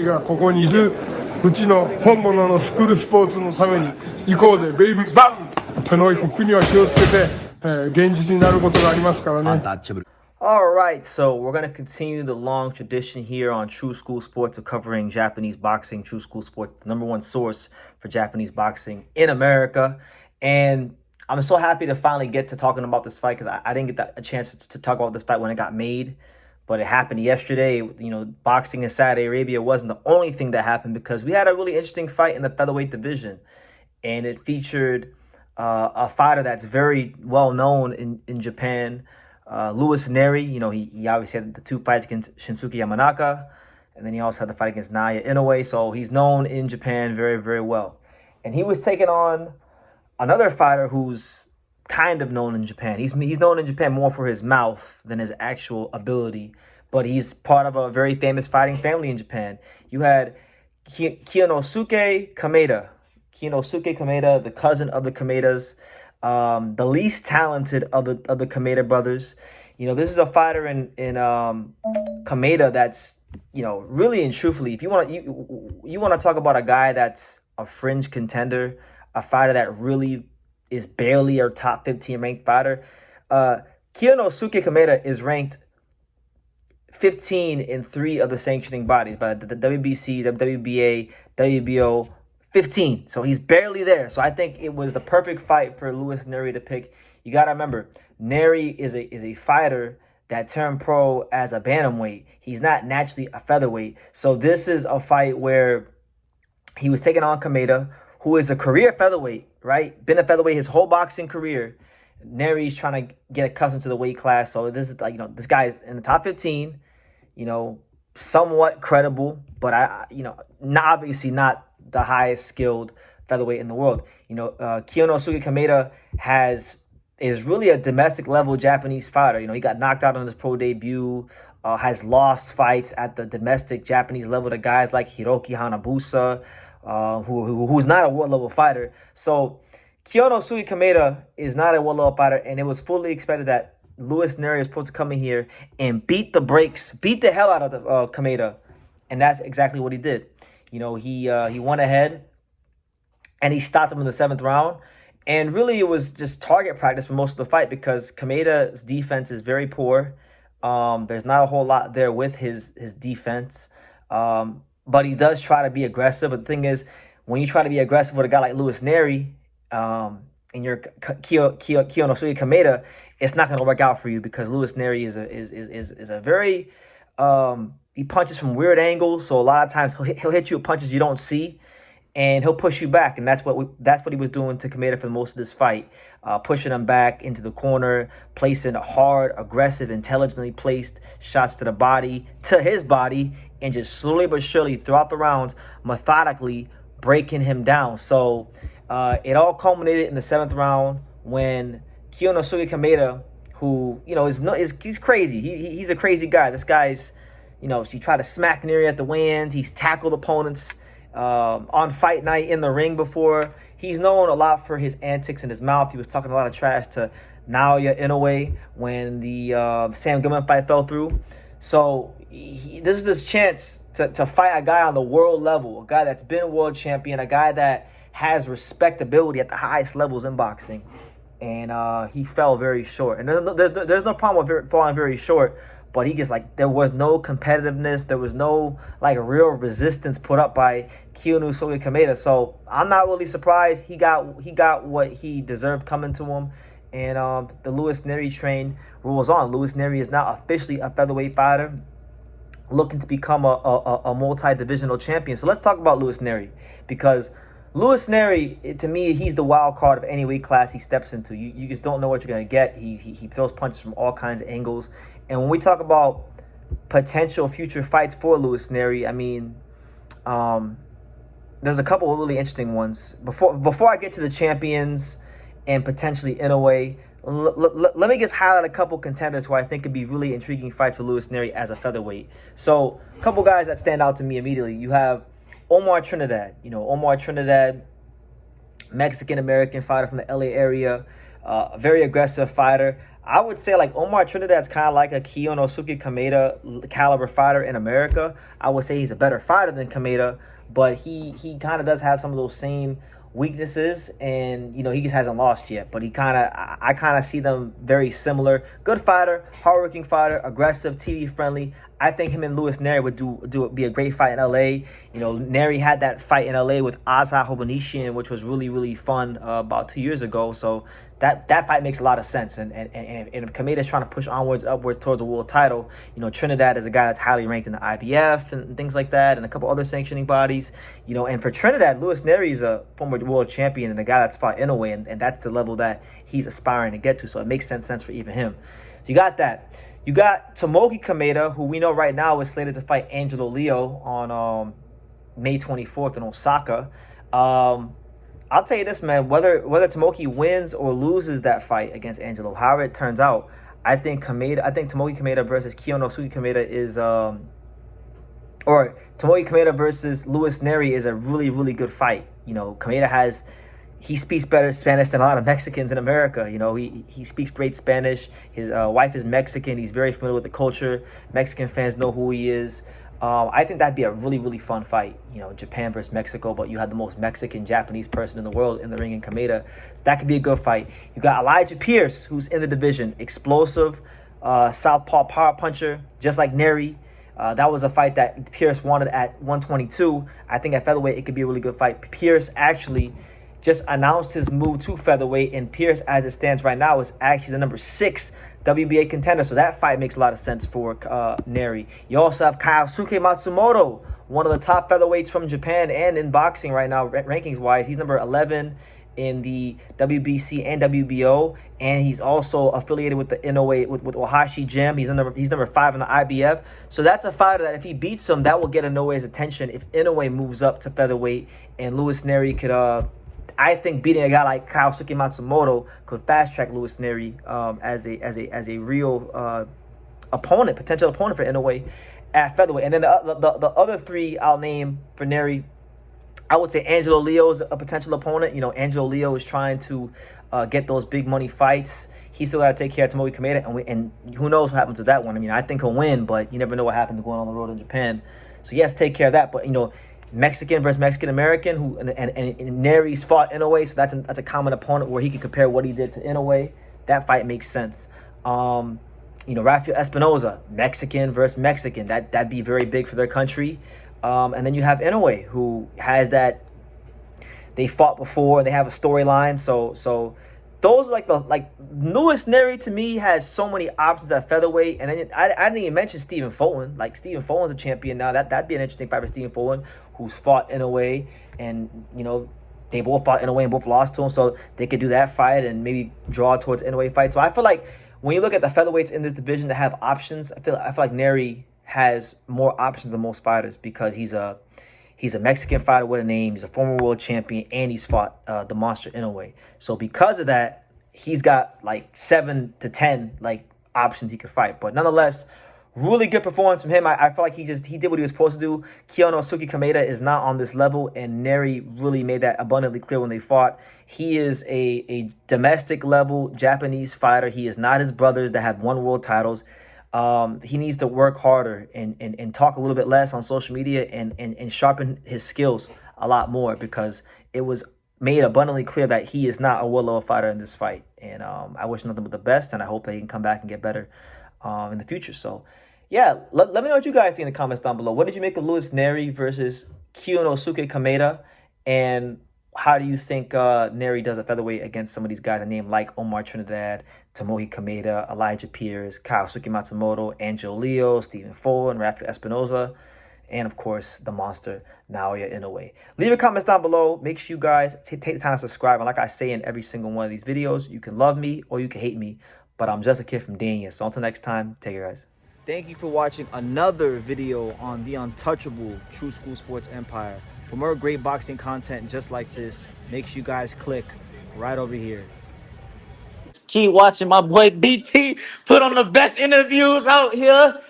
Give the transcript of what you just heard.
がここにいるうちの本物のスクールスポーツのために行こうぜベイビーバンこの国は気をつけて、現実になることがありますからね。Alright, so we're going to continue the long tradition here on True School Sports of covering Japanese boxing. True School Sports, the number one source for Japanese boxing in America. And I'm so happy to finally get to talking about this fight because I didn't get a chance to talk about this fight when it got made. But it happened yesterday. You know, boxing in Saudi Arabia wasn't the only thing that happened because we had a really interesting fight in the featherweight division. And it featured a fighter that's very well known in Japan, Nery. You know, he obviously had the two fights against Shinsuke Yamanaka. And then he also had the fight against Naoya Inoue. So he's known in Japan very, very well. And he was taking on another fighter who's kind of known in Japan. He's known in Japan more for his mouth than his actual ability, but he's part of a very famous fighting family in Japan. You had Kyonosuke Kameda. Kyonosuke Kameda, the cousin of the Kamedas, the least talented of the Kameda brothers. You know, this is a fighter in Kameda that's, you know, really and truthfully, if you want to talk about a guy that's a fringe contender, a fighter that really is barely a top 15 ranked fighter. Kyonosuke Kameda is ranked 15 in 3 of the sanctioning bodies by the WBC, WBA, WBO, 15. So he's barely there. So I think it was the perfect fight for Nery to pick. You got to remember, Nery is a fighter that turned pro as a bantamweight. He's not naturally a featherweight. So this is a fight where he was taking on Kameda, who is a career featherweight, right? Been a featherweight his whole boxing career. Nery's trying to get accustomed to the weight class. So this is like, you know, this guy's in the top 15, you know, somewhat credible, but obviously not the highest skilled featherweight in the world. You know, Kyonosuke Kameda is really a domestic level Japanese fighter. You know, he got knocked out on his pro debut, has lost fights at the domestic Japanese level to guys like Hiroki Hanabusa, who's not a world level fighter. So Kyonosuke Kameda is not a world level fighter, and it was fully expected that Nery was supposed to come in here and beat the hell out of Kameda, and that's exactly what he did. You know, he went ahead and he stopped him in the 7th round, and really it was just target practice for most of the fight because Kameda's defense is very poor. There's not a whole lot there with his defense. But he does try to be aggressive. But the thing is, when you try to be aggressive with a guy like Nery, and you're Kyonosuke Kameda, it's not going to work out for you because Nery is a very he punches from weird angles. So a lot of times he'll hit you with punches you don't see, and he'll push you back. And that's what he was doing to Kameda for most of this fight, pushing him back into the corner, placing hard, aggressive, intelligently placed shots to the body, to his body, and just slowly but surely throughout the rounds, methodically breaking him down. So it all culminated in the 7th round when Kyonosuke Kameda, who, you know, he's crazy. He's a crazy guy. This guy's, you know, he tried to smack Nery at the weigh-ins. He's tackled opponents on fight night in the ring before. He's known a lot for his antics in his mouth. He was talking a lot of trash to Naoya Inoue when the Sam Goodman fight fell through. So this is his chance to fight a guy on the world level, a guy that's been world champion, a guy that has respectability at the highest levels in boxing. And he fell very short. And there's no problem with falling very short, but he gets like, there was no competitiveness. There was no like real resistance put up by Kyonosuke Kameda. So I'm not really surprised. He got what he deserved coming to him. And the Nery train rolls on. Nery is now officially a featherweight fighter, looking to become a multi-divisional champion. So let's talk about Nery, because Nery, to me, he's the wild card of any weight class he steps into. You just don't know what you're going to get. He throws punches from all kinds of angles. And when we talk about potential future fights for Nery, I mean, there's a couple of really interesting ones. Before I get to the champions and potentially Inoue, let me just highlight a couple contenders who I think could be really intriguing fights for Nery as a featherweight. So a couple guys that stand out to me immediately. You have Omar Trinidad. You know, Omar Trinidad, Mexican-American fighter from the LA area. A very aggressive fighter. I would say like Omar Trinidad's kind of like a Kyonosuke Kameda caliber fighter in America. I would say he's a better fighter than Kameda, but he kind of does have some of those same weaknesses, and you know he just hasn't lost yet. But I kind of see them very similar. Good fighter, hardworking fighter, aggressive, TV friendly. I think him and Louis Nery would be a great fight in LA. You know, Nery had that fight in LA with Azar Hovanesian, which was really fun about 2 years ago. So that fight makes a lot of sense. And if Kameda's trying to push upwards towards a world title, you know, Trinidad is a guy that's highly ranked in the IBF and things like that, and a couple other sanctioning bodies. You know, and for Trinidad, Louis Nery is a former world champion and a guy that's fought Inoue, and that's the level that he's aspiring to get to. So it makes sense for even him. So you got that. You got Tomoki Kameda, who we know right now is slated to fight Angelo Leo on May 24th in Osaka. I'll tell you this, man. Whether Tomoki wins or loses that fight against Angelo, however it turns out, I think Tomoki Kameda versus Kyonosuke Kameda is or Tomoki Kameda versus Louis Nery is a really good fight. You know, Kameda he speaks better Spanish than a lot of Mexicans in America. You know, he speaks great Spanish. His wife is Mexican. He's very familiar with the culture. Mexican fans know who he is. I think that'd be a really fun fight. You know, Japan versus Mexico, but you have the most Mexican Japanese person in the world in the ring in Kameda. So that could be a good fight. You got Elijah Pierce, who's in the division, explosive, southpaw power puncher, just like Nery. That was a fight that Pierce wanted at 122. I think at featherweight it could be a really good fight. Pierce actually just announced his move to featherweight, and Pierce, as it stands right now, is actually the number 6 WBA contender. So that fight makes a lot of sense for Nery. You also have Kyonosuke Matsumoto, one of the top featherweights from Japan and in boxing right now, rankings-wise. He's number 11 in the WBC and WBO, and he's also affiliated with the Inoue, with Ohashi Gym. He's number 5 in the IBF. So that's a fighter that if he beats him, that will get Inoue's attention. If Inoue moves up to featherweight, and Louis Nery could I think beating a guy like Kyonosuke Matsumoto could fast track Louis Nery as a real potential opponent for Inoue at featherweight. And then the other 3 I'll name for Nery, I would say Angelo Leo is a potential opponent. You know, Angelo Leo is trying to get those big money fights. He's still got to take care of Tomoki Kameda, and who knows what happens with that one. I mean, I think he'll win, but you never know what happens going on the road in Japan. So he has to take care of that. But you know, Mexican versus Mexican American, who and Nery's fought Inoue, so that's a common opponent where he can compare what he did to Inoue. That fight makes sense. You know, Rafael Espinoza, Mexican versus Mexican, that'd be very big for their country. And then you have Inoue, who has that. They fought before, they have a storyline. So those are like Louis Nery to me has so many options at featherweight. And then I didn't even mention Stephen Fulton. Like Stephen Fulton's a champion now. That'd be an interesting fight for Stephen Fulton, who's fought Inoue, and you know they both fought Inoue and both lost to him. So they could do that fight and maybe draw towards Inoue fight. So I feel like when you look at the featherweights in this division that have options, I feel like Nery has more options than most fighters because he's a Mexican fighter with a name. He's a former world champion, and he's fought the monster Inoue. So because of that, he's got like 7 to 10 like options he could fight. But nonetheless, really good performance from him. I feel like he did what he was supposed to do. Kyonosuke Kameda is not on this level, and Nery really made that abundantly clear when they fought. He is a domestic level Japanese fighter. He is not his brothers that have won world titles. He needs to work harder and talk a little bit less on social media and sharpen his skills a lot more, because it was made abundantly clear that he is not a world level fighter in this fight. And I wish nothing but the best, and I hope that he can come back and get better in the future. So yeah, let me know what you guys think in the comments down below. What did you make of Louis Nery versus Kyonosuke Kameda, and how do you think Nery does at featherweight against some of these guys I named, like Omar Trinidad, Tomoki Kameda, Elijah Pierce, Kyonosuke Matsumoto, Angelo Leo, Stephen Fulton, Rafael Espinoza, and of course the monster Naoya Inoue? Leave your comments down below. Make sure you guys take the time to subscribe. And like I say in every single one of these videos, you can love me or you can hate me, but I'm just a kid from Dania. So until next time, take care, guys. Thank you for watching another video on the untouchable True School Sports Empire. For more great boxing content just like this, make sure you guys click right over here. Keep watching my boy BT put on the best interviews out here.